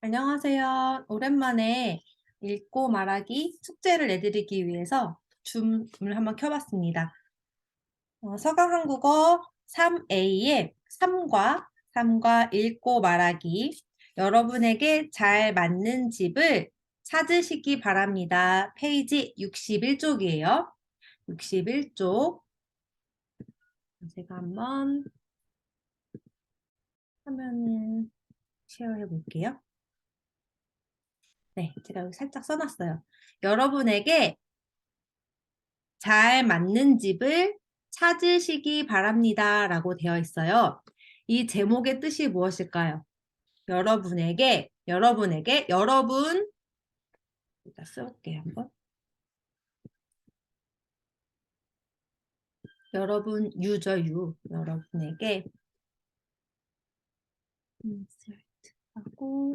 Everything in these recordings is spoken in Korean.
안녕하세요. 오랜만에 읽고 말하기 숙제를 내드리기 위해서 줌을 한번 켜봤습니다. 서강 한국어 3A의 3과 읽고 말하기 여러분에게 잘 맞는 집을 찾으시기 바랍니다. 페이지 61쪽이에요. 61쪽. 제가 한번 화면을 쉐어해 볼게요. 네, 제가 여기 살짝 써놨어요. 여러분에게 잘 맞는 집을 찾으시기 바랍니다. 라고 되어 있어요. 이 제목의 뜻이 무엇일까요? 여러분, 일단 써볼게요, 한번. 여러분, 여러분에게, insert 하고,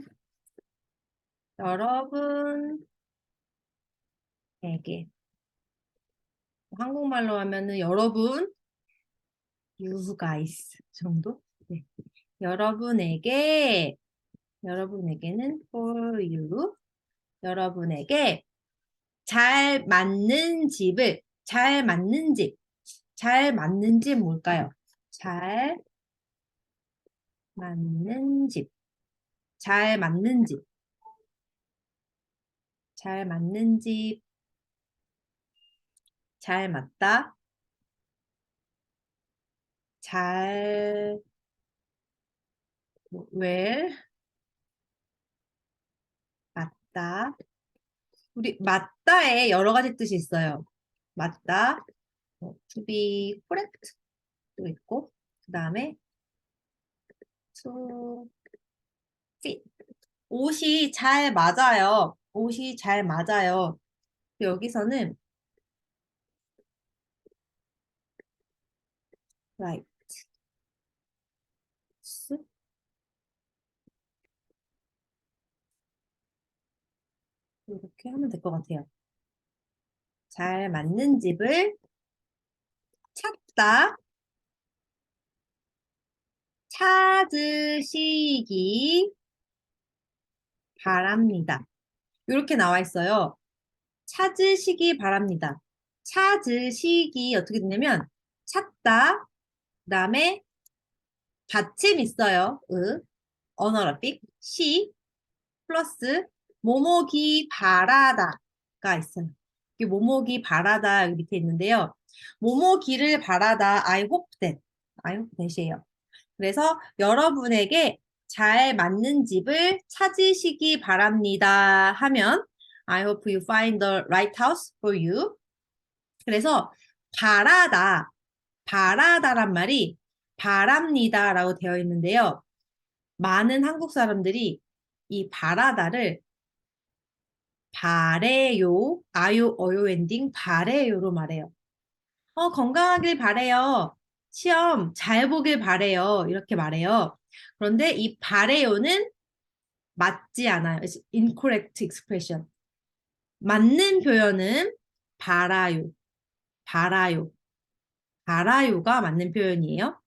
여러분에게, 한국말로 하면은 여러분, you guys 정도? 네. 여러분에게는 for you, 여러분에게 잘 맞는 집, 잘 맞는 집 뭘까요? 잘 맞는 집, 잘 맞는 집, 잘 맞는 집, 잘 맞다, 잘, well, 맞다. 우리 맞다에 여러 가지 뜻이 있어요. 맞다, to be correct도 있고, 그 다음에 to fit. 옷이 잘 맞아요. 옷이 잘 맞아요. 여기서는 right. 이렇게 하면 될 것 같아요. 잘 맞는 집을 찾다, 찾으시기 바랍니다. 이렇게 나와 있어요. 찾으시기 바랍니다. 찾으시기 어떻게 되냐면 찾다, 그 다음에 받침 있어요. 언어라픽, 시, 플러스 모모기 바라다가 있어요. 이게 모모기 바라다 여기 밑에 있는데요. 모모기를 바라다 I hope that이에요. 그래서 여러분에게 잘 맞는 집을 찾으시기 바랍니다 하면 I hope you find the right house for you. 그래서 바라다란 말이 바랍니다라고 되어 있는데요. 많은 한국 사람들이 이 바라다를 바래요, 아요, 어요 엔딩 바래요로 말해요. 건강하길 바래요. 시험 잘 보길 바래요. 이렇게 말해요. 그런데 이 바래요는 맞지 않아요. It's incorrect expression. 맞는 표현은 바라요, 바라요, 바라요가 맞는 표현이에요.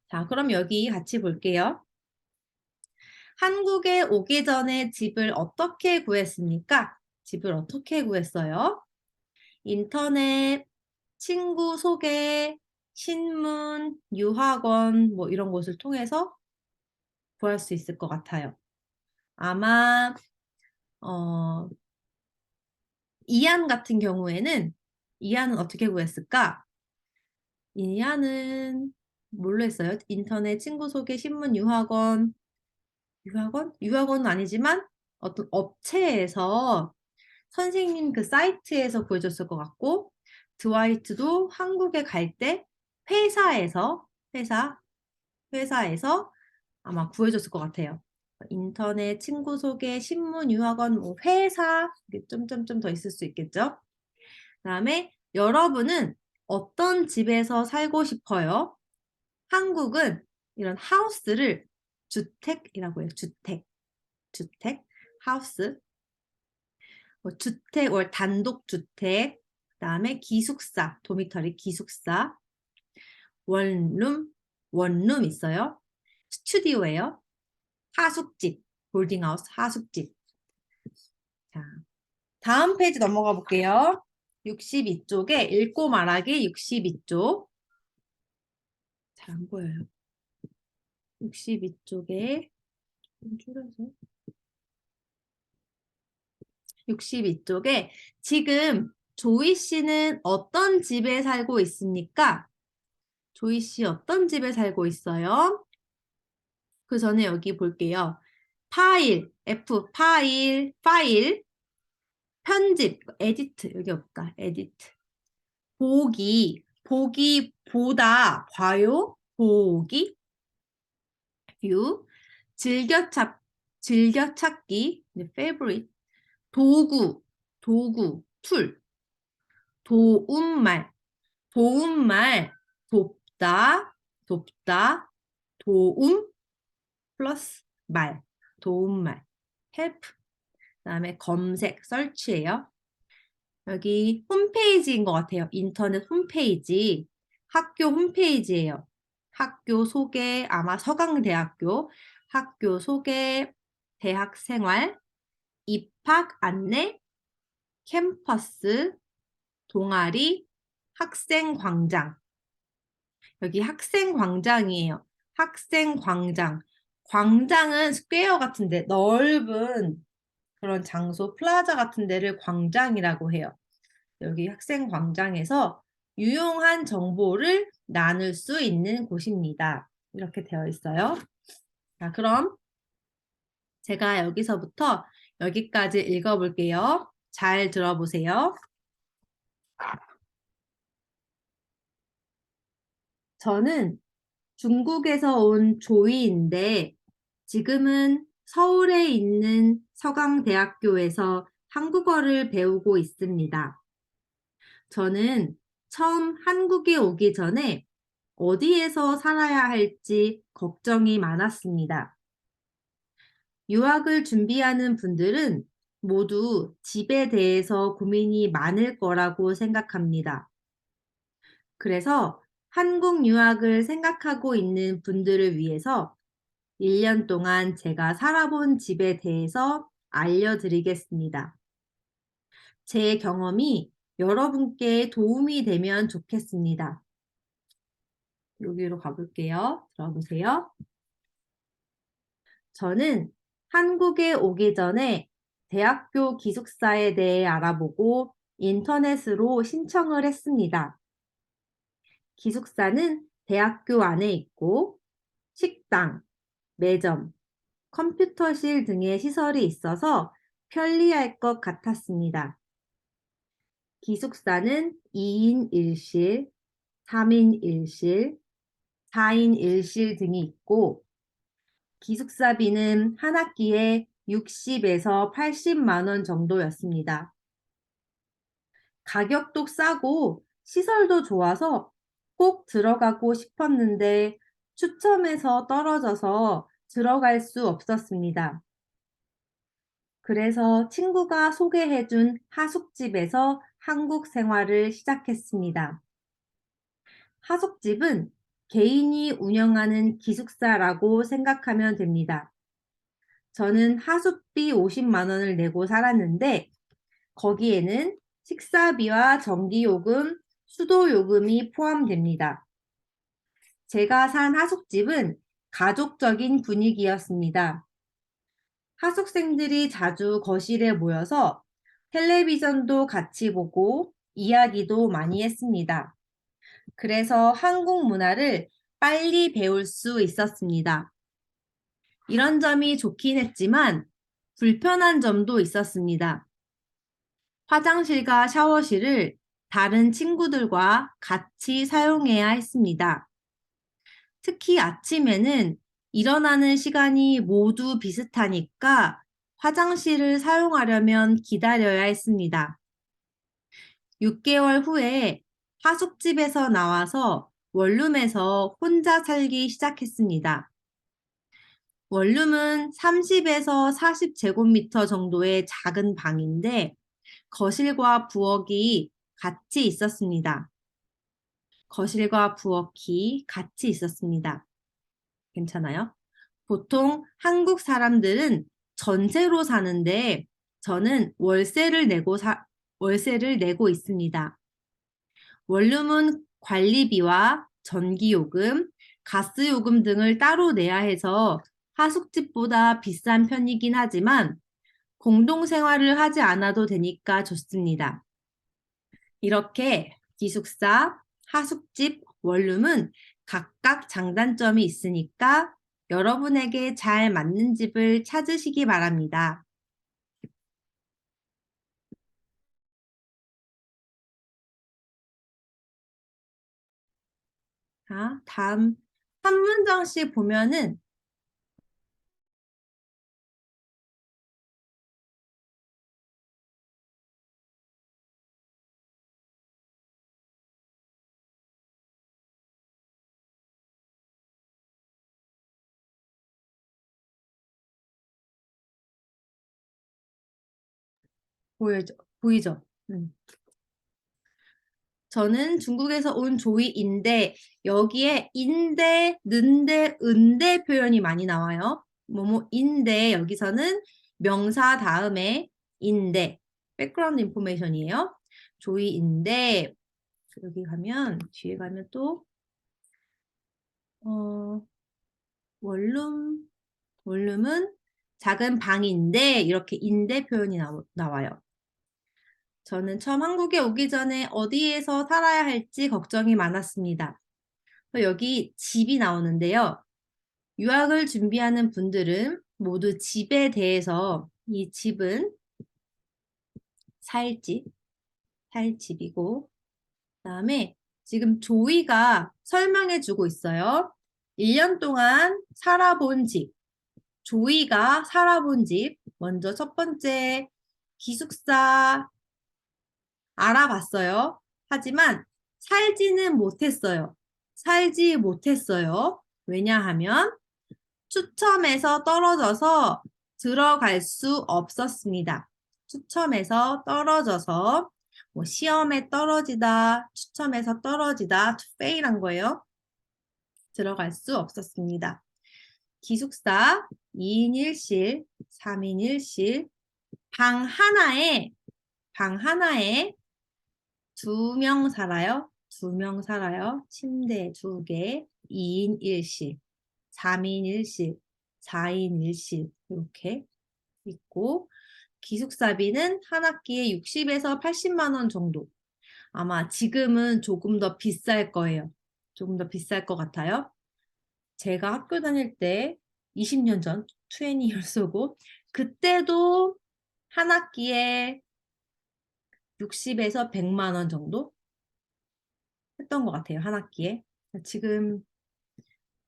자, 그럼 여기 같이 볼게요. 한국에 오기 전에 집을 어떻게 구했습니까? 집을 어떻게 구했어요? 인터넷, 친구 소개, 신문, 유학원 뭐 이런 곳을 통해서 구할 수 있을 것 같아요. 아마 이안 같은 경우에는 이안은 어떻게 구했을까? 이안은 뭘로 했어요? 인터넷, 친구 소개, 신문, 유학원. 유학원은 아니지만 어떤 업체에서 선생님 그 사이트에서 구해줬을 것 같고, 드와이트도 한국에 갈 때 회사에서 아마 구해줬을 것 같아요. 인터넷, 친구 소개, 신문, 유학원, 뭐 회사, 점점점 더 있을 수 있겠죠? 그다음에 여러분은 어떤 집에서 살고 싶어요? 한국은 이런 하우스를 주택이라고 해요. 주택, 하우스. 주택, 단독주택, 그다음에 기숙사, 도미터리 기숙사, 원룸 있어요. 스튜디오예요. 하숙집, 보딩하우스, 하숙집. 자, 다음 페이지 넘어가 볼게요. 62쪽에 읽고 말하기 62쪽. 잘 안 보여요. 62쪽에 좀 줄여서 62쪽에 지금 조이 씨는 어떤 집에 살고 있습니까? 조이 씨 어떤 집에 살고 있어요? 그 전에 여기 볼게요. 파일, F, 파일, 편집, 에디트, 여기 없다. 에디트. 보기, 보다, 봐요, 보기, 뷰, 즐겨찾기, favorite, 도구, 툴, 도움말, 돕다, 도움, 플러스 도움말, help. 그다음에 검색, search예요. 여기 홈페이지인 것 같아요. 인터넷 홈페이지. 학교 홈페이지예요. 학교 소개, 아마 서강대학교. 학교 소개, 대학 생활, 입학 안내, 캠퍼스, 동아리, 학생 광장. 여기 학생 광장이에요. 학생 광장. 광장은 스퀘어 같은데 넓은 그런 장소, 플라자 같은 데를 광장이라고 해요. 여기 학생 광장에서 유용한 정보를 나눌 수 있는 곳입니다. 이렇게 되어 있어요. 자, 그럼 제가 여기서부터 여기까지 읽어볼게요. 잘 들어보세요. 저는 중국에서 온 조이인데 지금은 서울에 있는 서강대학교에서 한국어를 배우고 있습니다. 저는 처음 한국에 오기 전에 어디에서 살아야 할지 걱정이 많았습니다. 유학을 준비하는 분들은 모두 집에 대해서 고민이 많을 거라고 생각합니다. 그래서 한국 유학을 생각하고 있는 분들을 위해서 1년 동안 제가 살아본 집에 대해서 알려드리겠습니다. 제 경험이 여러분께 도움이 되면 좋겠습니다. 여기로 가볼게요. 들어보세요. 저는 한국에 오기 전에 대학교 기숙사에 대해 알아보고 인터넷으로 신청을 했습니다. 기숙사는 대학교 안에 있고 식당, 매점, 컴퓨터실 등의 시설이 있어서 편리할 것 같았습니다. 기숙사는 2인 1실, 3인 1실, 4인 1실 등이 있고 기숙사비는 한 학기에 60에서 80만 원 정도였습니다. 가격도 싸고 시설도 좋아서 꼭 들어가고 싶었는데 추첨해서 떨어져서 들어갈 수 없었습니다. 그래서 친구가 소개해준 하숙집에서 한국 생활을 시작했습니다. 하숙집은 개인이 운영하는 기숙사라고 생각하면 됩니다. 저는 하숙비 50만 원을 내고 살았는데 거기에는 식사비와 전기요금, 수도요금이 포함됩니다. 제가 산 하숙집은 가족적인 분위기였습니다. 하숙생들이 자주 거실에 모여서 텔레비전도 같이 보고 이야기도 많이 했습니다. 그래서 한국 문화를 빨리 배울 수 있었습니다. 이런 점이 좋긴 했지만 불편한 점도 있었습니다. 화장실과 샤워실을 다른 친구들과 같이 사용해야 했습니다. 특히 아침에는 일어나는 시간이 모두 비슷하니까 화장실을 사용하려면 기다려야 했습니다. 6개월 후에 하숙집에서 나와서 원룸에서 혼자 살기 시작했습니다. 원룸은 30에서 40제곱미터 정도의 작은 방인데 거실과 부엌이 같이 있었습니다. 거실과 부엌이 같이 있었습니다. 괜찮아요? 보통 한국 사람들은 전세로 사는데 저는 월세를 내고 있습니다. 원룸은 관리비와 전기요금, 가스요금 등을 따로 내야 해서 하숙집보다 비싼 편이긴 하지만 공동생활을 하지 않아도 되니까 좋습니다. 이렇게 기숙사, 하숙집, 원룸은 각각 장단점이 있으니까 여러분에게 잘 맞는 집을 찾으시기 바랍니다. 자, 다음 한 문장씩 보면은 보이죠? 저는 중국에서 온 조이인데 여기에 인데, 는데, 은데 표현이 많이 나와요. 뭐뭐인데 여기서는 명사 다음에 인데 백그라운드 인포메이션이에요. 조이인데 여기 가면 뒤에 가면 또 어, 원룸 원룸은 작은 방인데 이렇게 인데 표현이 나와요. 저는 처음 한국에 오기 전에 어디에서 살아야 할지 걱정이 많았습니다. 여기 집이 나오는데요. 유학을 준비하는 분들은 모두 집에 대해서 이 집은 살 집이고, 그다음에 지금 조이가 설명해 주고 있어요. 1년 동안 살아본 집, 조이가 살아본 집, 먼저 첫 번째 기숙사 알아봤어요. 하지만 살지는 못했어요. 살지 못했어요. 왜냐하면 추첨에서 떨어져서 들어갈 수 없었습니다. 추첨에서 떨어져서 뭐 시험에 떨어지다, 추첨에서 떨어지다, to fail한 거예요. 들어갈 수 없었습니다. 기숙사 2인 1실, 3인 1실, 방 하나에 2명 살아요. 2명 살아요. 침대 2개, 2인 1실, 3인 1실, 4인 1실 이렇게 있고 기숙사비는 한 학기에 60에서 80만 원 정도. 아마 지금은 조금 더 비쌀 거예요. 조금 더 비쌀 것 같아요. 제가 학교 다닐 때 20년 전, 20 years ago, 그때도 한 학기에 60에서 100만 원 정도 했던 것 같아요. 한 학기에.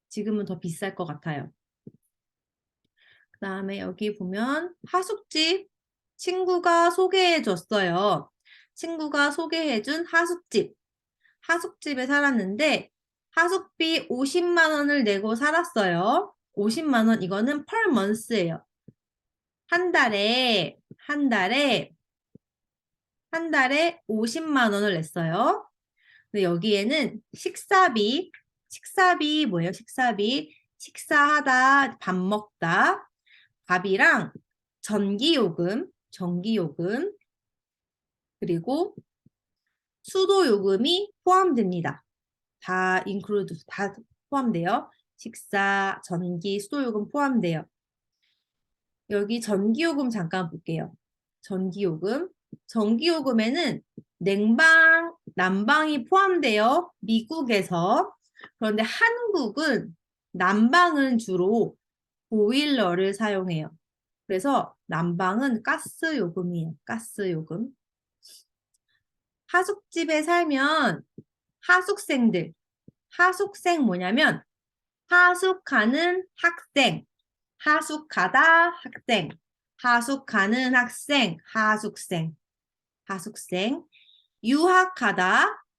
지금은 더 비쌀 것 같아요. 그 다음에 여기 보면 하숙집 친구가 소개해 줬어요. 친구가 소개해준 하숙집. 하숙집에 살았는데 하숙비 50만 원을 내고 살았어요. 50만 원 이거는 per month예요. 한 달에 한 달에 한 달에 50만 원을 냈어요. 근데 여기에는 식사비 뭐예요? 식사하다, 밥 먹다, 밥이랑 전기요금, 그리고 수도요금이 포함됩니다. 다 포함돼요. 식사, 전기, 수도요금 포함돼요. 여기 전기요금 잠깐 볼게요. 전기요금에는 냉방, 난방이 포함돼요. 미국에서. 그런데 한국은 난방은 주로 보일러를 사용해요. 그래서 난방은 가스요금이에요. 가스요금. 하숙집에 살면 하숙생 뭐냐면 하숙하는 학생, 하숙하는 학생, 하숙생,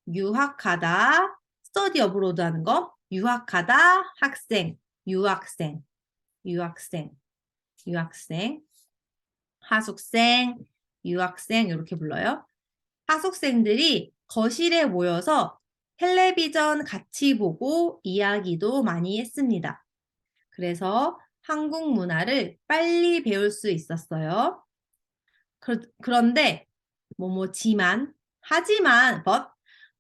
유학하다, 스터디 어브로드 하는 거, 유학하다, 학생, 유학생, 하숙생, 유학생 이렇게 불러요. 하숙생들이 거실에 모여서 텔레비전 같이 보고 이야기도 많이 했습니다. 그래서 한국 문화를 빨리 배울 수 있었어요. 그런데 뭐뭐지만 하지만 but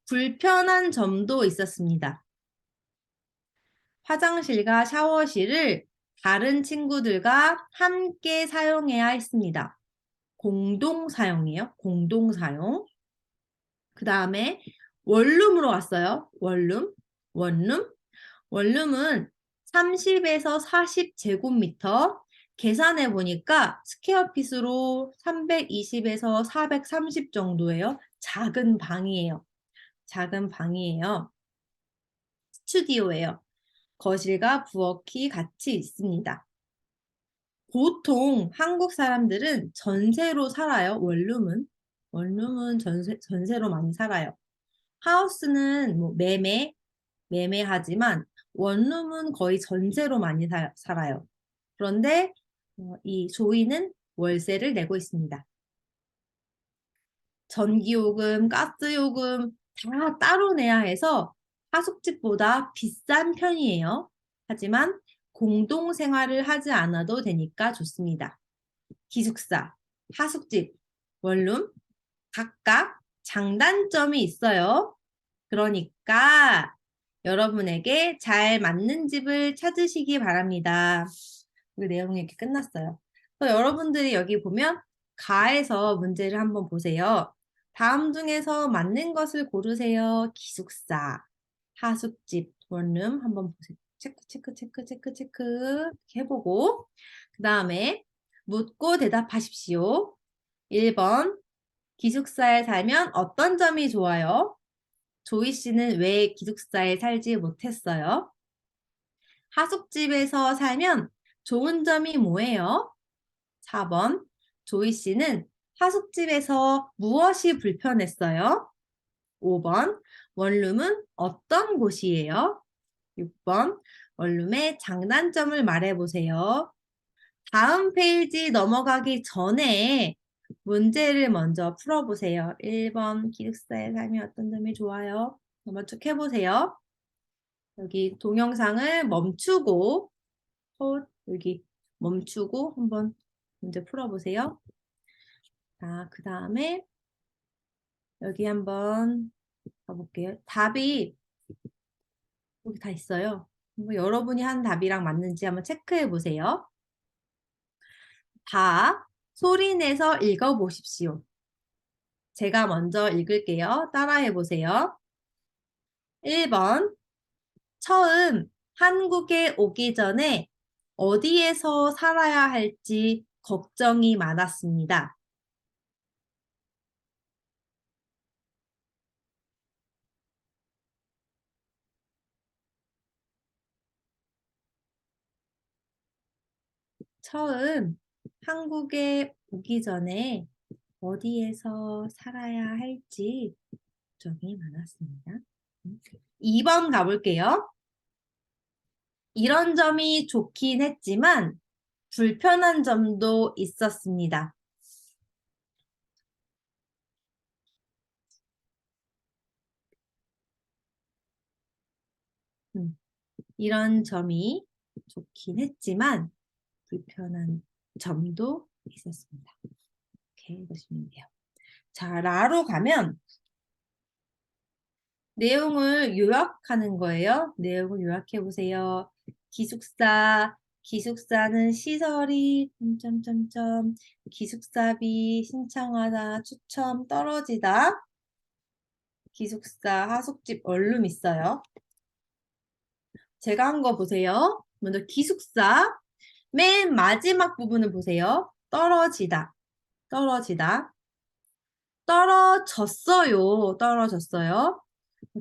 불편한 점도 있었습니다. 화장실과 샤워실을 다른 친구들과 함께 사용해야 했습니다. 공동 사용이에요. 공동 사용. 그 다음에 원룸으로 왔어요. 원룸. 원룸. 원룸은 30에서 40제곱미터. 계산해 보니까 스퀘어핏으로 320에서 430 정도예요. 작은 방이에요. 작은 방이에요. 스튜디오예요. 거실과 부엌이 같이 있습니다. 보통 한국 사람들은 전세로 살아요. 원룸은 전세로 많이 살아요. 하우스는 뭐 매매하지만 원룸은 거의 전세로 많이 살아요. 그런데 이 조이는 월세를 내고 있습니다. 전기요금, 가스요금 다 따로 내야 해서 하숙집보다 비싼 편이에요. 하지만 공동생활을 하지 않아도 되니까 좋습니다. 기숙사, 하숙집, 원룸 각각 장단점이 있어요. 그러니까 여러분에게 잘 맞는 집을 찾으시기 바랍니다. 그 내용이 이렇게 끝났어요. 여러분들이 여기 보면 가에서 문제를 한번 보세요. 다음 중에서 맞는 것을 고르세요. 기숙사, 하숙집, 원룸 한번 보세요. 체크 해보고 그 다음에 묻고 대답하십시오. 1번 기숙사에 살면 어떤 점이 좋아요? 조이 씨는 왜 기숙사에 살지 못했어요? 하숙집에서 살면 좋은 점이 뭐예요? 4번 조이 씨는 하숙집에서 무엇이 불편했어요? 5번 원룸은 어떤 곳이에요? 6번 원룸의 장단점을 말해보세요. 다음 페이지 넘어가기 전에 문제를 먼저 풀어보세요. 1번 기숙사에 살면 어떤 점이 좋아요? 한번 쭉 해보세요. 여기 동영상을 멈추고 여기 멈추고 한번 문제 풀어보세요. 자, 그 다음에 여기 한번 가볼게요. 답이 여기 다 있어요. 여러분이 한 답이랑 맞는지 한번 체크해 보세요. 다 소리 내서 읽어보십시오. 제가 먼저 읽을게요. 따라해 보세요. 1번 처음 한국에 오기 전에 어디에서 살아야 할지 걱정이 많았습니다. 처음 한국에 오기 전에 어디에서 살아야 할지 걱정이 많았습니다. 2번 가볼게요. 이런 점이 좋긴 했지만 불편한 점도 있었습니다. 이런 점이 좋긴 했지만 불편한 점도 있었습니다. 이렇게 보시면 돼요. 자, 라로 가면 내용을 요약하는 거예요. 내용을 요약해 보세요. 기숙사는 시설이 기숙사비 신청하다 추첨 떨어지다. 기숙사 하숙집 원룸 있어요. 제가 한 거 보세요. 먼저 기숙사 맨 마지막 부분을 보세요. 떨어지다. 떨어졌어요.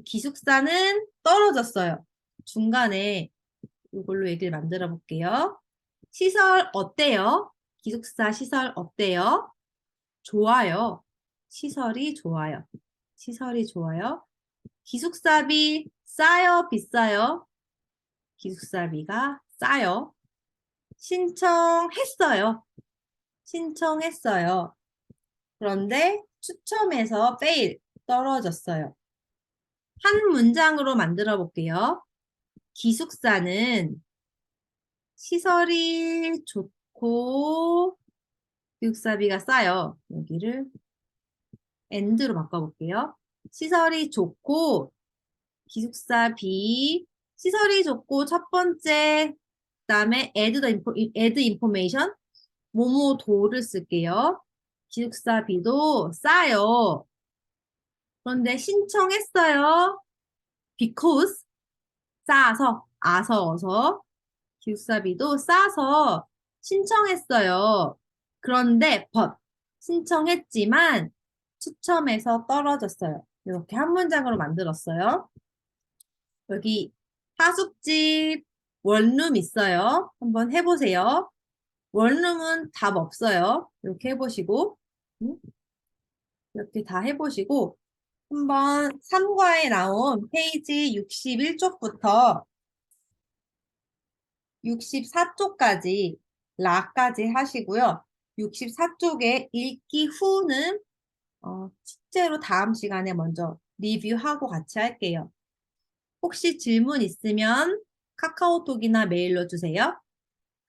기숙사는 떨어졌어요. 중간에 이걸로 얘기를 만들어 볼게요. 시설 어때요? 기숙사 시설 어때요? 좋아요. 시설이 좋아요. 기숙사비 싸요, 비싸요? 기숙사비가 싸요. 신청했어요. 그런데 추첨해서 fail, 떨어졌어요. 한 문장으로 만들어 볼게요. 기숙사는 시설이 좋고 기숙사비가 싸요. 여기를 and로 바꿔볼게요. 시설이 좋고 기숙사비 시설이 좋고 첫 번째 그다음에 add information 뭐뭐도를 쓸게요. 기숙사비도 싸요. 그런데 신청했어요. because 싸서 어서 기숙사비도 싸서 신청했어요. 그런데 but 신청했지만 추첨해서 떨어졌어요. 이렇게 한 문장으로 만들었어요. 여기 하숙집 원룸 있어요. 한번 해보세요. 원룸은 답 없어요. 이렇게 해보시고 이렇게 다 해보시고 한번 3과에 나온 페이지 61쪽부터 64쪽까지 라까지 하시고요. 64쪽에 읽기 후는 숙제로 다음 시간에 먼저 리뷰하고 같이 할게요. 혹시 질문 있으면 카카오톡이나 메일로 주세요.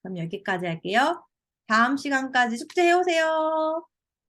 그럼 여기까지 할게요. 다음 시간까지 숙제해 오세요.